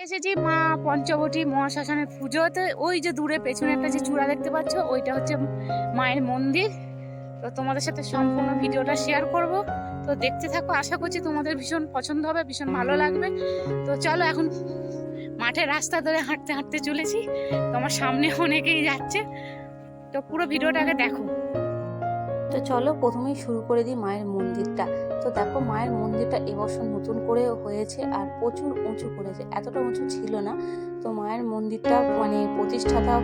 এসেছি মা পঞ্চবটী মহাশ্মশানের পুজোতে। ওই যে দূরে পেছনে একটা যে চূড়া দেখতে পাচ্ছ, ওইটা হচ্ছে মায়ের মন্দির। তো তোমাদের সাথে সম্পূর্ণ ভিডিওটা শেয়ার করব। তো দেখতে থাকো, আশা করছি তোমাদের ভীষণ পছন্দ হবে, ভীষণ ভালো লাগবে। তো চলো, এখন মাঠের রাস্তা ধরে হাঁটতে হাঁটতে চলেছি। তো আমার সামনে অনেকেই যাচ্ছে, তো পুরো ভিডিওটাকে দেখো। তো চলো প্রথমেই শুরু করে দিই মায়ের মন্দিরটা। তো দেখো মায়ের মন্দিরটা এবছর নতুন করে হয়েছে আর প্রচুর উঁচু করেছে, এতটা উঁচু ছিল না। তো মায়ের মন্দিরটা মানে প্রতিষ্ঠাটাও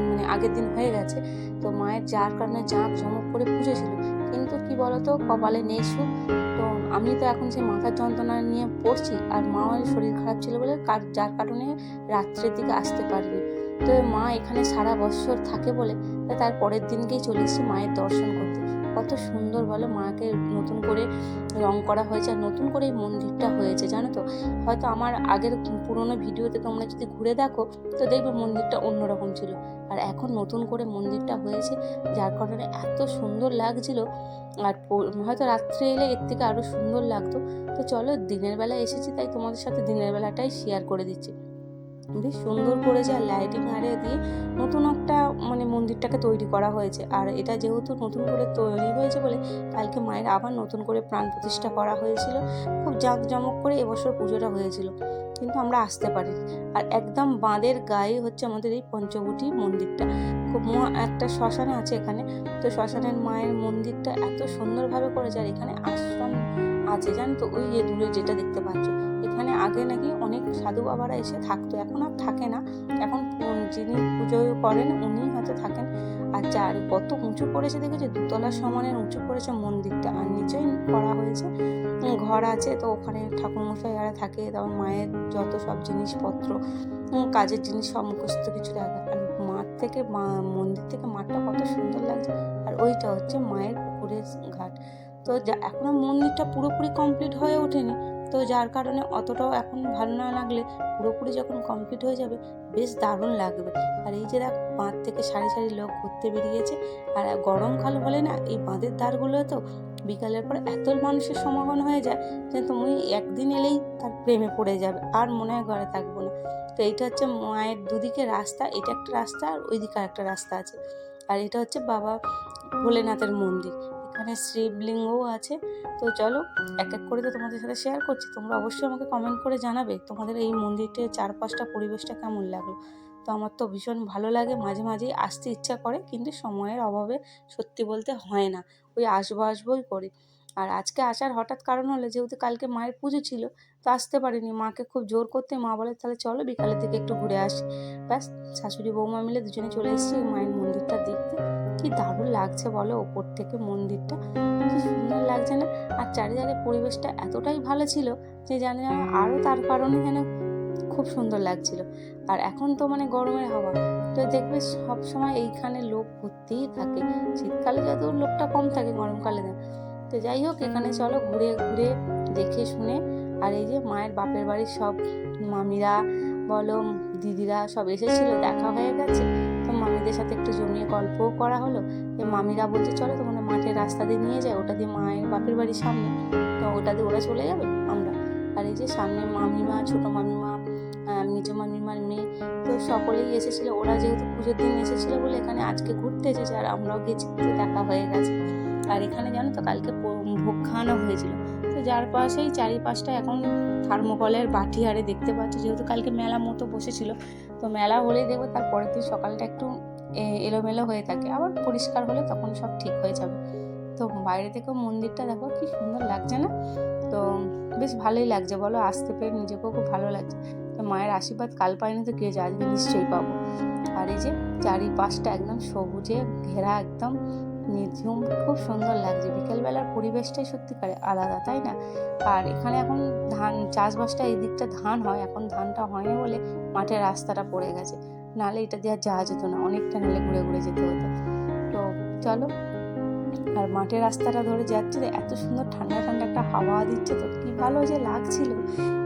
মানে আগের দিন হয়ে গেছে। তো মায়ের যার কারণে জাঁক জমক করে পুজো ছিল, কিন্তু কি বলতো কপালে নেই সুখ। তো আমি তো এখন সেই মাথার যন্ত্রণা নিয়ে পড়ছি, আর মায়ের শরীর খারাপ ছিল বলে যার কারণে রাত্রের দিকে আসতে পারিনি। তো মা এখানে সারা বছর থাকে বলে তার পরের দিনকেই চলে এসেছি মায়ের দর্শন করতে। কত সুন্দর বলো, মাকে নতুন করে রং করা হয়েছে আর নতুন করে এই মন্দিরটা হয়েছে, জানো তো। হয়তো আমার আগের পুরোনো ভিডিওতে তোমরা যদি ঘুরে দেখো তো দেখবে মন্দিরটা অন্যরকম ছিল, আর এখন নতুন করে মন্দিরটা হয়েছে যার কারণে এত সুন্দর লাগছিল। আর হয়তো রাত্রে এলে এর থেকে আরও সুন্দর লাগতো। তো চলো, দিনের বেলা এসেছি তাই তোমাদের সাথে দিনের বেলাটাই শেয়ার করে দিচ্ছি। বেশ সুন্দর করেছে, আর লাইটিং আরে দিয়ে নতুন একটা মানে মন্দিরটাকে তৈরি করা হয়েছে। আর এটা যেহেতু নতুন করে তৈরি হয়েছে বলে কালকে মায়ের আবার নতুন করে প্রাণ প্রতিষ্ঠা করা হয়েছিল। খুব জাঁকজমক করে এবছর পুজোটা হয়েছিল, কিন্তু আমরা আসতে পারিনি। আর একদম বাঁধের গায়ে হচ্ছে আমাদের এই পঞ্চবটী মন্দিরটা। খুব একটা শ্মশানে আছে এখানে। তো শ্মশানের মায়ের মন্দিরটা এত সুন্দরভাবে করেছে, আর এখানে আশ্রম আছে, জানো তো, ওই যে দূরে যেটা দেখতে পাচ্ছ। এখানে আগে নাকি অনেক সাধু বাবারা এসে থাকতো, এখন আর থাকে না। এখন যিনি পুজো করেন উনি হয়তো থাকেন। আর যার কত উঁচু করেছে দেখেছে, 2 তলা সমানের উঁচু করেছে মন্দিরটা, আর নিচেই করা হয়েছে ঘর আছে। তো ওখানে ঠাকুরমশাই যারা থাকে, তারপর মায়ের যত সব জিনিসপত্র, কাজের জিনিস সমস্ত কিছু রাখা। আর মাঠ থেকে মন্দির থেকে মাঠটা কত সুন্দর লাগছে। আর ওইটা হচ্ছে মায়ের পুকুরের ঘাট। তো এখনো মন্দিরটা পুরোপুরি কমপ্লিট হয়ে ওঠেনি, তো যার কারণে অতটাও এখন ভালো না লাগলে পুরোপুরি যখন কমপ্লিট হয়ে যাবে বেশ দারুণ লাগবে। আর এই যে দেখ, বাঁধ থেকে সারি সারি লোক ঘুরতে বেরিয়েছে। আর গরমকাল হলে না এই বাঁধের ধারগুলো তো বিকালের পর এত মানুষের সমাগম হয়ে যায় যে তুমি একদিন এলেই তার প্রেমে পড়ে যাবে, আর মনে হয় ঘরে থাকবো না। তো এইটা হচ্ছে মায়ের দুদিকে রাস্তা, এটা একটা রাস্তা আর ওইদিকে একটা রাস্তা আছে। আর এটা হচ্ছে বাবা ভোলেনাথের মন্দির, এখানে শিবলিঙ্গও আছে। তো চলো, এক এক করে তো তোমাদের সাথে শেয়ার করছি, তোমরা অবশ্যই আমাকে কমেন্ট করে জানাবে তোমাদের এই মন্দিরটির চারপাশটা পরিবেশটা কেমন লাগলো। তো আমার তো ভীষণ ভালো লাগে, মাঝে মাঝেই আসতে ইচ্ছা করে, কিন্তু সময়ের অভাবে সত্যি বলতে হয় না, ওই আসবোই করি। আর আজকে আসার হঠাৎ কারণ হলো, যেহেতু কালকে মায়ের পুজো ছিল তো আসতে পারিনি। মাকে খুব জোর করতে মা বলে তাহলে চলো বিকালের দিকে একটু ঘুরে আসি। ব্যাস, শাশুড়ি বৌমা মিলে দুজনে চলে এসেছি মায়ের মন্দিরটা দেখতে। কি দারুণ লাগছে বলো, ওপর থেকে মন্দিরটা কি সুন্দর লাগছে না। আর চারিধারে পরিবেশটা এতটাই ভালো ছিল যে জানি না, আরও তার কারণে যেন খুব সুন্দর লাগছিল। আর এখন তো মানে গরমের হাওয়া, তো দেখবে সব সময় এইখানে লোক ঘুরতেই থাকে। শীতকালে যত লোকটা কম থাকে, গরমকালে না। তো যাই হোক, এখানে চলো ঘুরে ঘুরে দেখে শুনে। আর এই যে মায়ের বাপের বাড়ির সব মামিরা বলো, দিদিরা সব এসেছিল, দেখা হয়ে গেছে। তো মামিদের সাথে একটু জমিয়ে গল্পও করা হলো। এই মামিরা বলছে চলো তোমাদের মাঠের রাস্তা দিয়ে নিয়ে যায়, ওটা দিয়ে মায়ের বাপের বাড়ির সামনে, তো ওটা দিয়ে ওরা চলে যাবে, আমরা। আর এই যে সামনে মামিমা, ছোটো মামিমা, মেজো মামিমার মেয়ে, তো সকলেই এসেছিলো। ওরা যেহেতু পুজোর দিন এসেছিলো বলে এখানে আজকে ঘুরতে এসেছে, আর আমরাও গেছি, দেখা হয়ে গেছে। আর এখানে জানো তো কালকে ভোগ খাওয়ানো হয়েছিল। তো যার পাশেই চারিপাশটা এখন থার্মোকলের বাটি আরে দেখতে পাচ্ছ, যেহেতু কালকে মেলা মতো বসেছিল। তো মেলা হলেই দেখবো তার পরের দিন সকালটা একটু এলোমেলো হয়ে থাকে, আবার পরিষ্কার হলে তখন সব ঠিক হয়ে যাবে। তো বাইরে থেকেও মন্দিরটা দেখো কি সুন্দর লাগছে না। তো বেশ ভালোই লাগছে বলো, আসতে পেরে নিজেকেও খুব ভালো লাগছে। তো মায়ের আশীর্বাদ কাল পাইনি তো কে যায়, আজকে নিশ্চয়ই পাবো। আর এই যে চারিপাশটা একদম সবুজে ঘেরা, একদম নিঝুম, খুব সুন্দর লাগছে। বিকেলবেলার পরিবেশটাই সত্যিকারে আলাদা, তাই না? আর এখানে এখন ধান চাষবাসটা, এই দিকটা ধান হয়, এখন ধানটা হয়নি বলে মাঠের রাস্তাটা পড়ে গেছে, নাহলে এটা দিয়ে আর যাওয়া যেত না, অনেকটা নাহলে ঘুরে ঘুরে যেতে হতো। তো চলো, আর মাঠের রাস্তাটা ধরে যাচ্ছে, এত সুন্দর ঠান্ডা ঠান্ডা একটা হাওয়া দিচ্ছে, তো কি ভালো যে লাগছিল।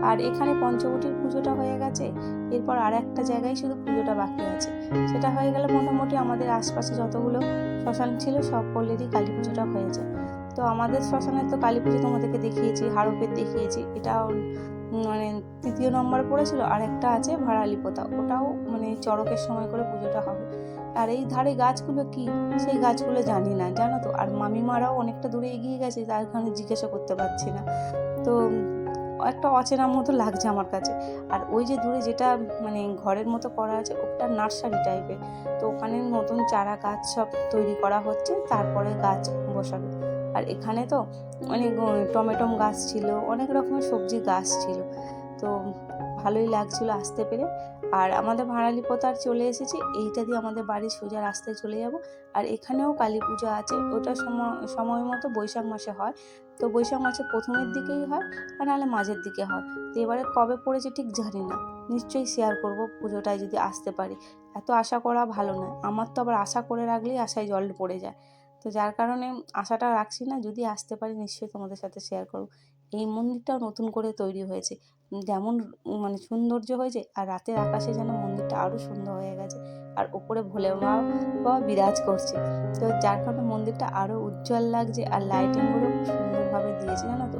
আর এখানে পঞ্চবটির পুজোটা হয়ে গেছে, এরপর আর একটা জায়গায় শুধু পুজোটা বাকি আছে, সেটা হয়ে গেলে মোটামুটি আমাদের আশপাশে যতগুলো শ্মশান ছিল সকলেরই কালী পুজোটা হয়ে যায়। তো আমাদের শ্মশানে তো কালী পুজো তোমাদেরকে দেখিয়েছি, হাড়পের দেখিয়েছি, এটাও মানে 3য় নম্বর পড়েছিল, আর একটা আছে ভাড়ালি পোতা, ওটাও মানে চড়কের সময় করে পুজোটা হবে। আর এই ধারে গাছগুলো কি, সেই গাছগুলো জানি না, জানো তো। আর মামিমারাও অনেকটা দূরে এগিয়ে গেছে, তার কারণে জিজ্ঞাসা করতে পারছি না। তো একটা অচেনা মতো লাগছে আমার কাছে। আর ওই যে দূরে যেটা মানে ঘরের মতো করা আছে, ওটা নার্সারি টাইপের। তো ওখানে নতুন চারা গাছ সব তৈরি করা হচ্ছে, তারপরে গাছ বসাবে। আর এখানে তো অনেক টমেটো গাছ ছিল, অনেক রকমের সবজি গাছ ছিল। তো ভালোই লাগছিল আসতে পেরে। আর আমাদের ভাড়ালি পোতার চলে এসেছি, এইটা দিয়ে আমাদের বাড়ির সোজা রাস্তায় চলে যাব। আর এখানেও কালী পূজা আছে, ওটা সময় মতো বৈশাখ মাসে হয়। তো বৈশাখ মাসে প্রথমের দিকেই হয়, আর নাহলে মাঝের দিকে হয়। তো এবারে কবে পড়েছে ঠিক জানি না, নিশ্চয়ই শেয়ার করব পুজোটায় যদি আসতে পারি। এত আশা করা ভালো নয়, আমার তো আবার আশা করে রাখলেই আশায় জল পড়ে যায়। তো যার কারণে আশাটা রাখছি না, যদি আসতে পারি নিশ্চয়ই তোমাদের সাথে শেয়ার করব। এই মন্দিরটাও নতুন করে তৈরি হয়েছে, যেমন মানে সৌন্দর্য হয়েছে, আর রাতের আকাশে যেন মন্দিরটা আরও সুন্দর হয়ে গেছে। আর ওপরে ভোলে বাবা বিরাজ করছে, তো যার কারণে মন্দিরটা আরও উজ্জ্বল লাগছে। আর লাইটিংগুলো খুব সুন্দরভাবে দিয়েছে, জানো তো।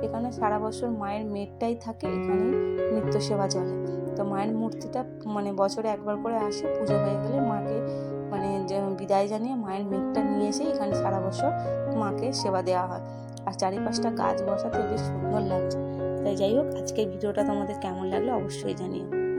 এখানে সারা বছর মায়ের মেয়েরটাই থাকে, এখানেই নিত্য সেবা চলে। তো মায়ের মূর্তিটা মানে বছরে একবার করে আসে, পুজো হয়ে গেলে মাকে মানে যে বিদায় জানিয়ে মায়ের মেঘটা নিয়ে এসে এখানে সারা বছর মাকে সেবা দেওয়া হয়। আর চারিপাশটা গাছ বসাতে বেশ সুন্দর লাগছে। তাই যাই হোক, আজকের ভিডিওটা তোমাদের কেমন লাগলো অবশ্যই জানিও।